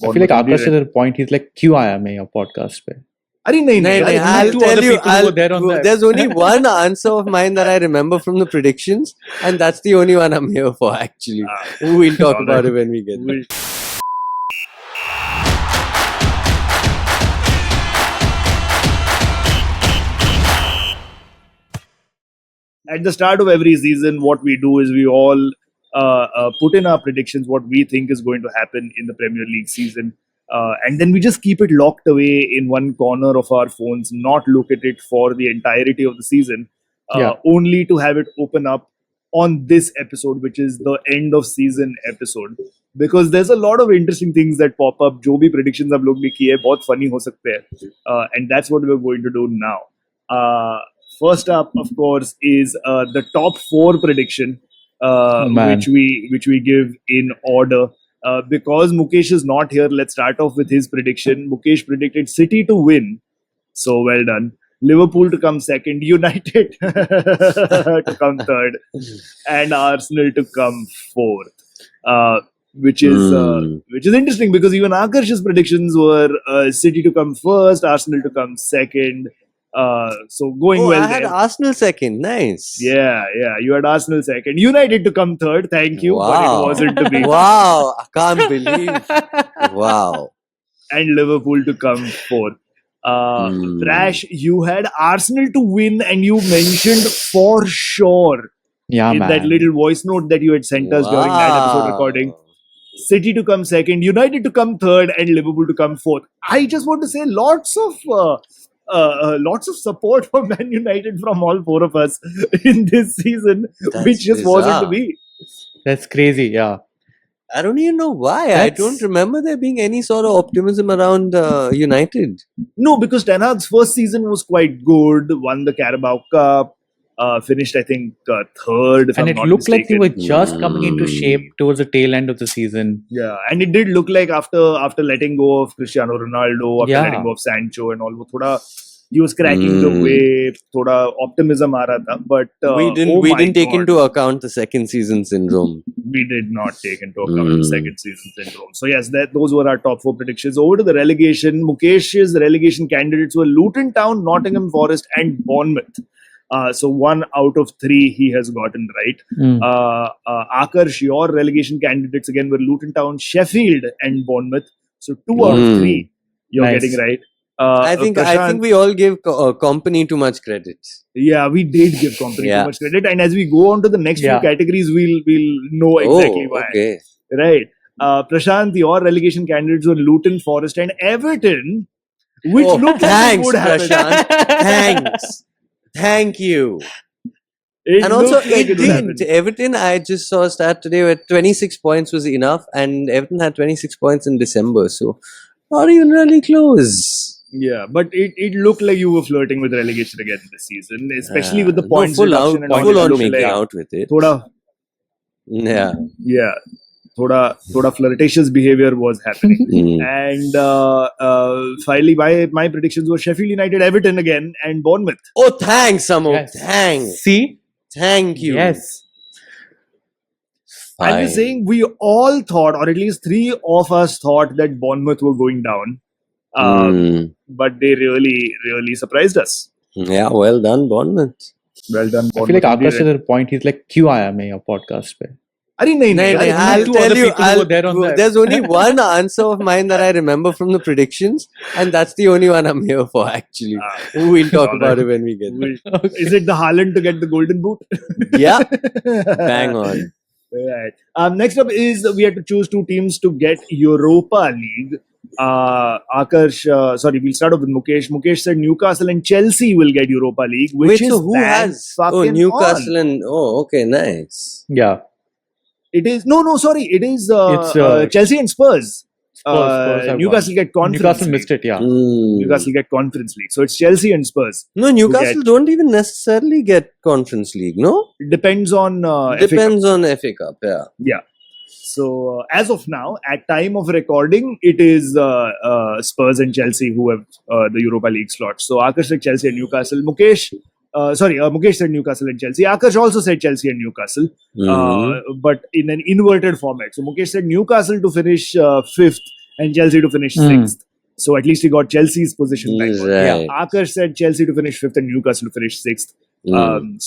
I feel like Akash at a point he's like, क्यों आया मैं यहाँ podcast पे? अरे नहीं, I'll tell you, there's only one answer of mine that I remember from the predictions, and that's the only one I'm here for, actually. We'll talk about it when we get there. At the start of every season, what we do is we all put in our predictions, what we think is going to happen in the Premier League season. And then we just keep it locked away in one corner of our phones, not look at it for the entirety of the season, only to have it open up on this episode, which is the end of season episode. Because there's a lot of interesting things that pop up. जो भी predictions आप लोग ने किए बहुत funny हो सकते हैं. And that's what we're going to do now. First up, of course, is the top 4 prediction, which we give in order. Because Mukesh is not here, let's start off with his prediction. Mukesh predicted City to win. So well done. Liverpool to come second, United to come third, and Arsenal to come fourth. Which is interesting because even Akarsh's predictions were City to come first, Arsenal to come second. So going well. I had Arsenal second. Nice. Yeah. You had Arsenal second. United to come third. Thank you. Wow. But it wasn't to be. Wow. I can't believe. Wow. And Liverpool to come fourth. Rash, you had Arsenal to win, and you mentioned for sure in that little voice note that you had sent us during that episode recording. City to come second, United to come third, and Liverpool to come fourth. I just want to say lots of support for Man United from all 4 of us in this season, which just wasn't to be. That's crazy, yeah. I don't even know why. I don't remember there being any sort of optimism around United. No, because Ten Hag's first season was quite good, won the Carabao Cup, finished, I think, third. And it looked like they were just coming into shape towards the tail end of the season. Yeah, and it did look like after letting go of Cristiano Ronaldo, after letting go of Sancho and all, he was cracking the way, thoda optimism aa raha tha, but we didn't take into account the second season syndrome. We did not take into account the second season syndrome. So yes, those were our top 4 predictions. Over to the relegation. Mukesh's relegation candidates were Luton Town, Nottingham Forest, and Bournemouth. So 1 out of 3 he has gotten right. Akarsh, your relegation candidates again were Luton Town, Sheffield, and Bournemouth. So 2 out of 3 you're getting right. I think we all give company too much credit. Yeah, we did give company too much credit, and as we go on to the next few categories, we'll know exactly why. Okay. Right. Prashant, your relegation candidates were Luton, Forest, and Everton, which looked like it would happen. Prashant. Thanks. Thank you. And also, it didn't. Everton, I just saw a stat today where 26 points was enough, and Everton had 26 points in December, so not even really close. Yeah, but it looked like you were flirting with relegation again this season, especially with the points reduction and full on making out with it. Yeah. Thoda flirtatious behavior was happening. And finally, my predictions were Sheffield United, Everton again, and Bournemouth. Oh, thanks, Samo. Yes. Thanks. See? Thank you. Yes. I'm just saying, we all thought, or at least 3 of us thought, that Bournemouth were going down. But they really, really surprised us. Yeah, well done, Bournemouth. Well done, Bournemouth. I feel like Akash at a point he's like, क्यों आया मैं यहाँ podcast पे? I'll tell you, there's only one answer of mine that I remember from the predictions, and that's the only one I'm here for, actually. We'll talk about it when we get there. Is it the Haaland to get the golden boot? Yeah. Bang on. Right. Next up is we had to choose 2 teams to get Europa League. Akash, we'll start off with Mukesh. Mukesh said Newcastle and Chelsea will get Europa League, which is who has? Newcastle and okay, nice. Yeah. It is it is Chelsea and Spurs. Newcastle get Conference Newcastle missed it, yeah. Newcastle get Conference League. So it's Chelsea and Spurs. No, Newcastle don't even necessarily get Conference League, no? Depends on FA Cup, yeah. Yeah. So as of now, at time of recording, it is Spurs and Chelsea who have the Europa League slots. So Akash said Chelsea and Newcastle. Mukesh said Newcastle and Chelsea. Akash also said Chelsea and Newcastle, but in an inverted format. So Mukesh said Newcastle to finish 5th and Chelsea to finish sixth. So at least he got Chelsea's position back. Right. Akash said Chelsea to finish fifth and Newcastle to finish sixth. Mm.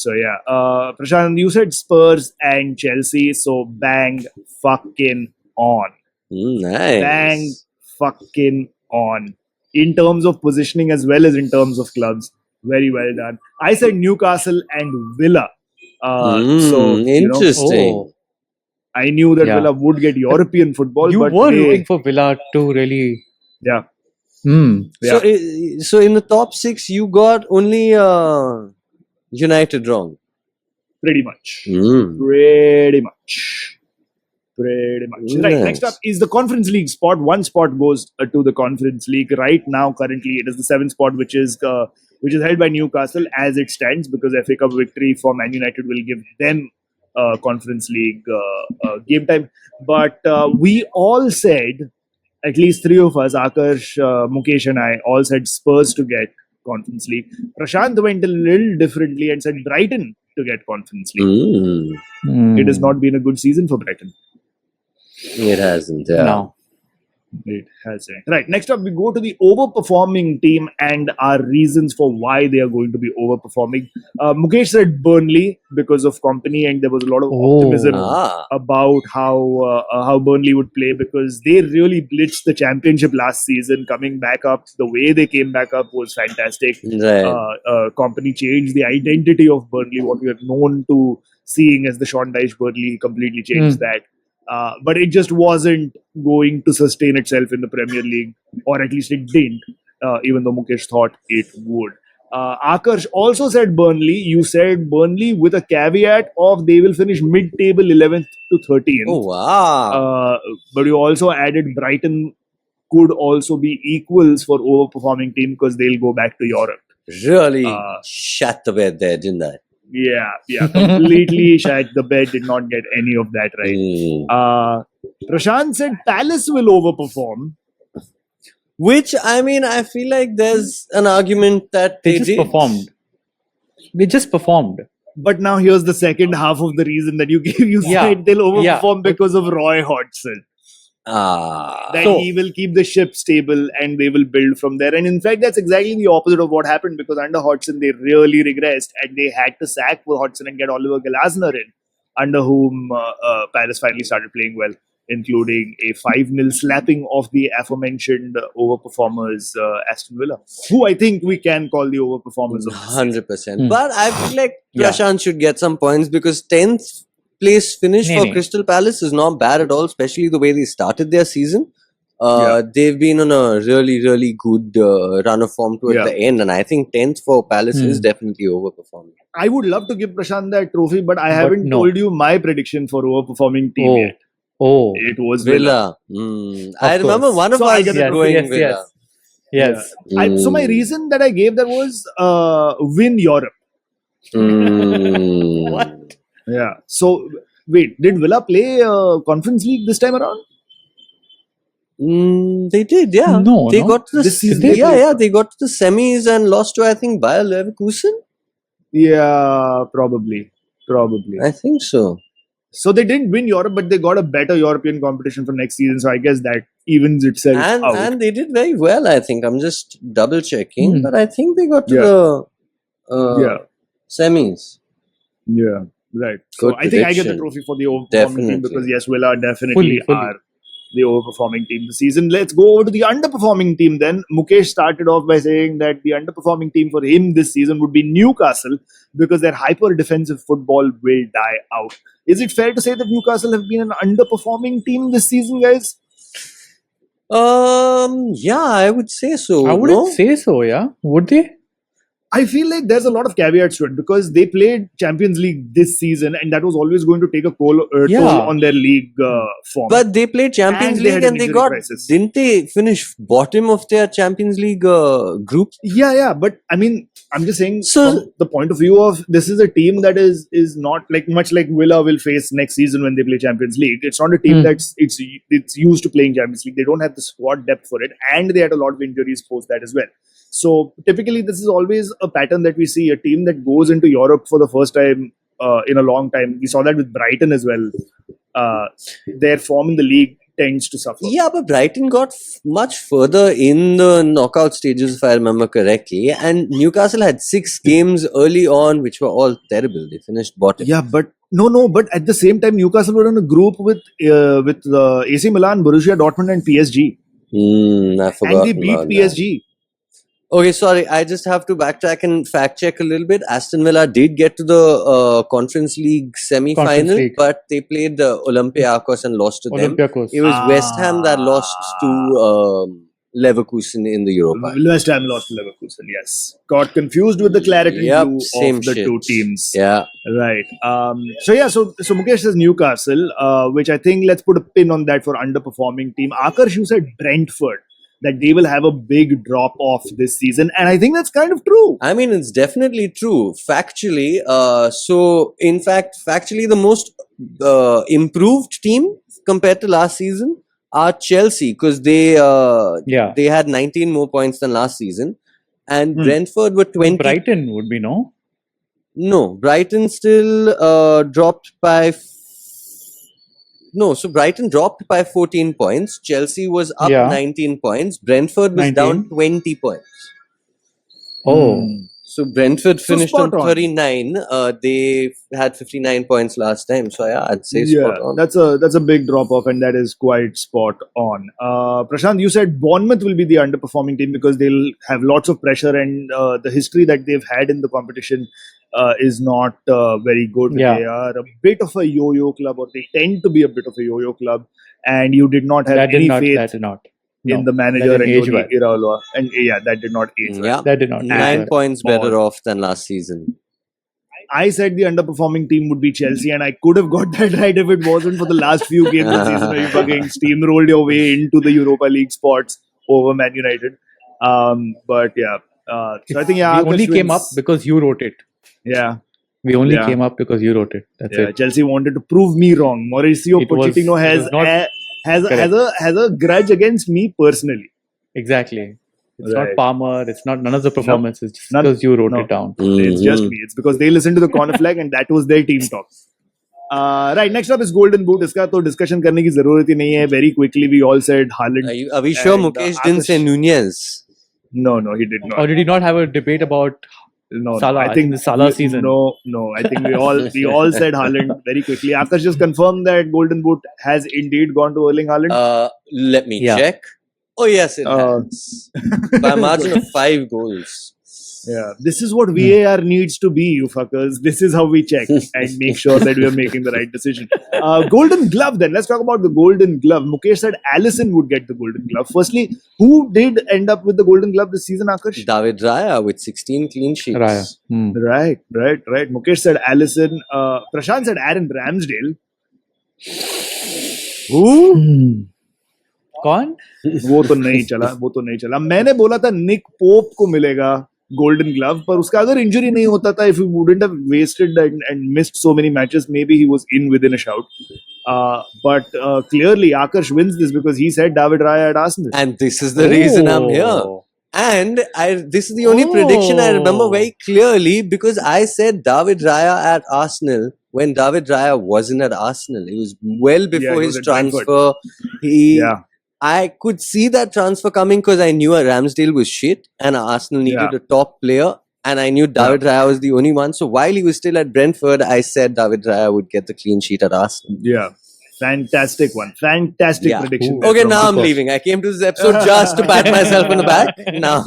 Prashant, you said Spurs and Chelsea, so bang fucking on. Nice. Bang fucking on. In terms of positioning as well as in terms of clubs. Very well done. I said Newcastle and Villa. Interesting. I knew that Villa would get European football. You but were rooting for Villa to really. Yeah. So in the top 6, you got only United wrong. Pretty much. Mm. Pretty much. Nice. Right. Next up is the Conference League spot. One spot goes to the Conference League. Right now, currently, it is the 7th spot, which is held by Newcastle as it stands, because FA Cup victory for Man United will give them Conference League game time. But we all said, at least 3 of us, Akash, Mukesh and I, all said Spurs to get Conference League. Prashant went a little differently and said Brighton to get Conference League. It has not been a good season for Brighton. It hasn't. Yeah. No. It hasn't. Right. Next up, we go to the overperforming team and our reasons for why they are going to be overperforming. Mukesh said Burnley because of company, and there was a lot of optimism about how Burnley would play, because they really blitzed the championship last season. Coming back up, the way they came back up was fantastic. Right. Company changed the identity of Burnley, what we are known to seeing as the Sean Dyche Burnley, completely changed that. But it just wasn't going to sustain itself in the Premier League, or at least it didn't, even though Mukesh thought it would. Akash also said Burnley. You said Burnley with a caveat of they will finish mid-table 11th to 13th. Oh, wow. But you also added Brighton could also be equals for overperforming team because they'll go back to Europe. Really shat the bed there, didn't I? Yeah, completely shat the bed, did not get any of that right. Prashant said Palace will overperform. Which, I mean, I feel like there's an argument that they just performed. They just performed. But now here's the second half of the reason that you gave. You said they'll overperform because of Roy Hodgson. He will keep the ship stable and they will build from there. And in fact, that's exactly the opposite of what happened, because under Hodgson, they really regressed and they had to sack for Hodgson and get Oliver Glasner in, under whom Palace finally started playing well, including a 5-0 slapping of the aforementioned overperformers, Aston Villa, who I think we can call the overperformers of 100%. But I feel like Prashant should get some points, because 10th place finish for Crystal Palace is not bad at all, especially the way they started their season. They've been on a really, really good run of form towards the end, and I think 10th for Palace is definitely overperforming. I would love to give Prashant that trophy, but I haven't told you my prediction for overperforming team yet. It was Villa. I remember one of us going Villa. Yes. So my reason that I gave that was win Europe. What? Yeah. So, wait, did Villa play Conference League this time around? They did, yeah. No, they got to the they got to the semis and lost to, I think, Bayer Leverkusen. Yeah, probably. I think so. So they didn't win Europe, but they got a better European competition for next season. So I guess that evens itself out. And they did very well, I think. I'm just double checking, but I think they got to the semis. Yeah. Right. Good so I think I get the trophy for the overperforming team, because yes, Villa definitely fully. are the overperforming team this season. Let's go over to the underperforming team then. Mukesh started off by saying that the underperforming team for him this season would be Newcastle, because their hyper defensive football will die out. Is it fair to say that Newcastle have been an underperforming team this season, guys? Yeah, I would say so. I wouldn't say so, yeah. Would they? I feel like there's a lot of caveats to it, because they played Champions League this season, and that was always going to take a toll on their league form. But they played Champions League and they got didn't they finish bottom of their Champions League group? Yeah. But I mean, I'm just saying, from the point of view of this is a team that is not like much like Villa will face next season when they play Champions League. It's not a team that's it's used to playing Champions League. They don't have the squad depth for it, and they had a lot of injuries post that as well. So typically, this is always a pattern that we see, a team that goes into Europe for the first time in a long time. We saw that with Brighton as well. Their form in the league tends to suffer. Yeah, but Brighton got much further in the knockout stages, if I remember correctly. And Newcastle had 6 games early on, which were all terrible. They finished bottom. Yeah, but but at the same time, Newcastle were in a group with AC Milan, Borussia Dortmund, and PSG, I forgot. and they beat PSG. Okay, sorry. I just have to backtrack and fact check a little bit. Aston Villa did get to the Conference League semi-final, League. but they played Olympiacos and lost to them. Olympiacos. It was West Ham that lost to Leverkusen in the Europa. West Ham lost to Leverkusen. Yes, got confused with the claret and Yep, blue same of the shit. two teams. Yeah. Right. So Mukesh says Newcastle, which I think let's put a pin on that for underperforming team. Akarsh, you said Brentford, that they will have a big drop off this season, and I think that's kind of true. I mean, it's definitely true. Factually, factually, the most improved team compared to last season are Chelsea, because they had 19 more points than last season, and Brentford were 20. Brighton would be no. No, Brighton still dropped by. No, so Brighton dropped by 14 points. Chelsea was up 19 points. Brentford was 19. down 20 points. Oh. So Brentford finished on spot on. 39. They had 59 points last time. So yeah, I'd say spot on. That's a big drop off, and that is quite spot on. Prashant, you said Bournemouth will be the underperforming team because they'll have lots of pressure, and the history that they've had in the competition is not very good. Yeah. They are a bit of a yo-yo club, or they tend to be a bit of a yo-yo club, and you did not have any faith in the manager and Jody Iraola. And that did not age well. Yeah, that did not. 9 points better off than last season. I said the underperforming team would be Chelsea, and I could have got that right if it wasn't for the last few games of the season where you fucking steamrolled your way into the Europa League spots over Man United. But yeah, so I think we only came up because you wrote it. Yeah. We only came up because you wrote it. That's it. Chelsea wanted to prove me wrong. Mauricio Pochettino has a grudge against me personally. Exactly. It's not Palmer. It's not none of the performances. Just because you wrote it down. It's just me. It's because they listened to the corner flag and that was their team talk. Right. Next up is Golden Boot. Iska to discussion karne ki zarurat hi nahi hai. Very quickly, we all said Haaland. Are we sure Mukesh didn't say Nunez? No, he did not. Or did he not have a debate about Salah? I think the Salah season. No. I think we all said Haaland very quickly. Akash just confirmed that Golden Boot has indeed gone to Erling Haaland. Let me check. Oh yes, it has. By a margin of 5 goals. Yeah, this is what VAR needs to be, you fuckers. This is how we check and make sure that we are making the right decision. Golden Glove then. Let's talk about the Golden Glove. Mukesh said Alisson would get the Golden Glove. Firstly, who did end up with the Golden Glove this season, Akash? David Raya with 16 clean sheets. Right. Mukesh said Alisson. Prashant said Aaron Ramsdale. Who? कौन? वो तो नहीं चला. मैंने बोला था निक pope को मिलेगा गोल्डन ग्लव, पर उसका अगर इंजरी नहीं होता था, if he wouldn't have wasted and missed so many matches, maybe he was in within a shout. But clearly Akash wins this because he said David Raya at Arsenal. And this is the reason I'm here. And this is the only prediction I remember very clearly, because I said David Raya at Arsenal when David Raya wasn't at Arsenal. It was well before his transfer. I could see that transfer coming because I knew Ramsdale was shit and Arsenal needed a top player, and I knew David Raya was the only one. So while he was still at Brentford, I said David Raya would get the clean sheet at Arsenal. Yeah. Fantastic one. Fantastic prediction. Okay, now I'm leaving. I came to this episode just to pat myself on the back. Now.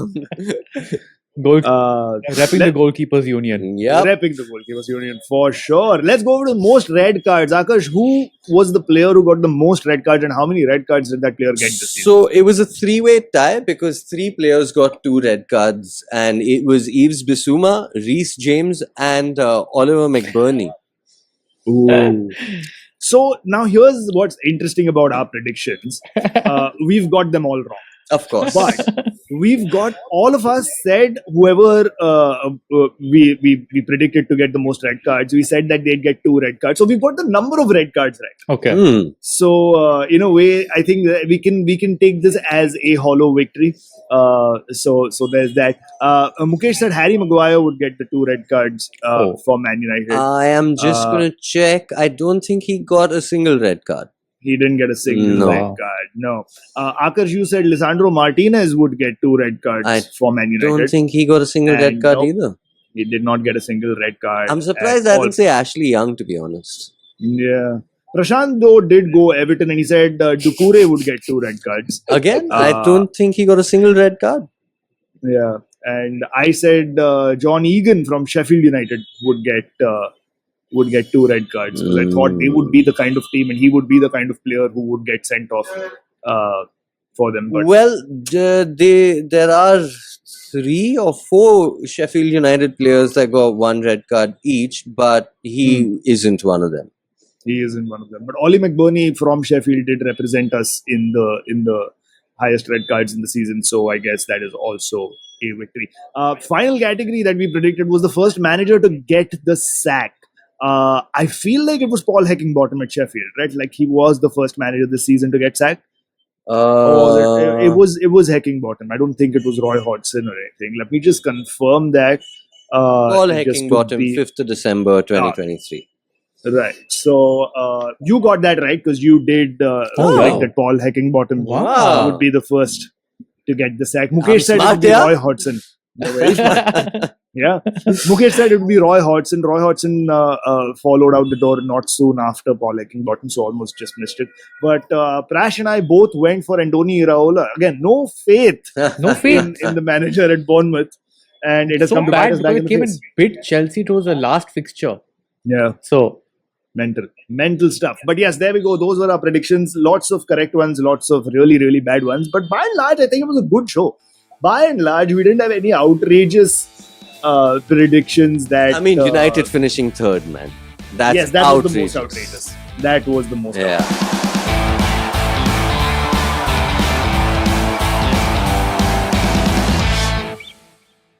Repping the goalkeepers union. Yeah, repping the goalkeepers union for sure. Let's go over to the most red cards. Akash, who was the player who got the most red cards, and how many red cards did that player get this season? So it was a 3-way tie because 3 players got 2 red cards, and it was Yves Bissouma, Reece James, and Oliver McBurney. Ooh. So now here's what's interesting about our predictions. We've got them all wrong. Of course. But we've got, all of us said whoever we predicted to get the most red cards, we said that they'd get 2 red cards. So we've got the number of red cards right. Okay. So in a way, I think that we can take this as a hollow victory. So there's that. Mukesh said Harry Maguire would get the 2 red cards for Man United. I am just going to check. I don't think he got a single red card. He didn't get a single red card. No. Akash, you said Lisandro Martinez would get 2 red cards for Man United. Don't think he got a single red card either. He did not get a single red card. I'm surprised I didn't say Ashley Young, to be honest. Yeah. Prashant, though, did go Everton and he said Doucouré would get 2 red cards. Again, I don't think he got a single red card. Yeah. And I said John Egan from Sheffield United would get 2 red cards because I thought they would be the kind of team and he would be the kind of player who would get sent off for them. But well, there are 3 or 4 Sheffield United players that got 1 red card each, but he isn't one of them. He isn't one of them. But Ollie McBurney from Sheffield did represent us in the highest red cards in the season, so I guess that is also a victory. Final category that we predicted was the first manager to get the sack. I feel like it was Paul Heckingbottom at Sheffield, right? Like he was the first manager this season to get sacked. It was Heckingbottom. I don't think it was Roy Hodgson or anything. Let me just confirm that. Paul Heckingbottom, 5th of December 2023. Right. So you got that right because you did like that Paul Heckingbottom would be the first to get the sack. Mukesh said it would be Roy Hodgson. Very smart. Yeah. Mukesh said it would be Roy Hodgson. Roy Hodgson followed out the door not soon after Paul Heckingbottom, so almost just missed it. But Prash and I both went for Andoni Iraola. Again, no faith in the manager at Bournemouth. And it has come to bite us back in the face. It came and bit Chelsea. It was the last fixture. Yeah. So mental stuff. But yes, there we go. Those were our predictions. Lots of correct ones, lots of really, really bad ones. But by and large, I think it was a good show. By and large, we didn't have any outrageous predictions that... I mean, United finishing 3rd, man. That's that was the most outrageous. That was the most outrageous.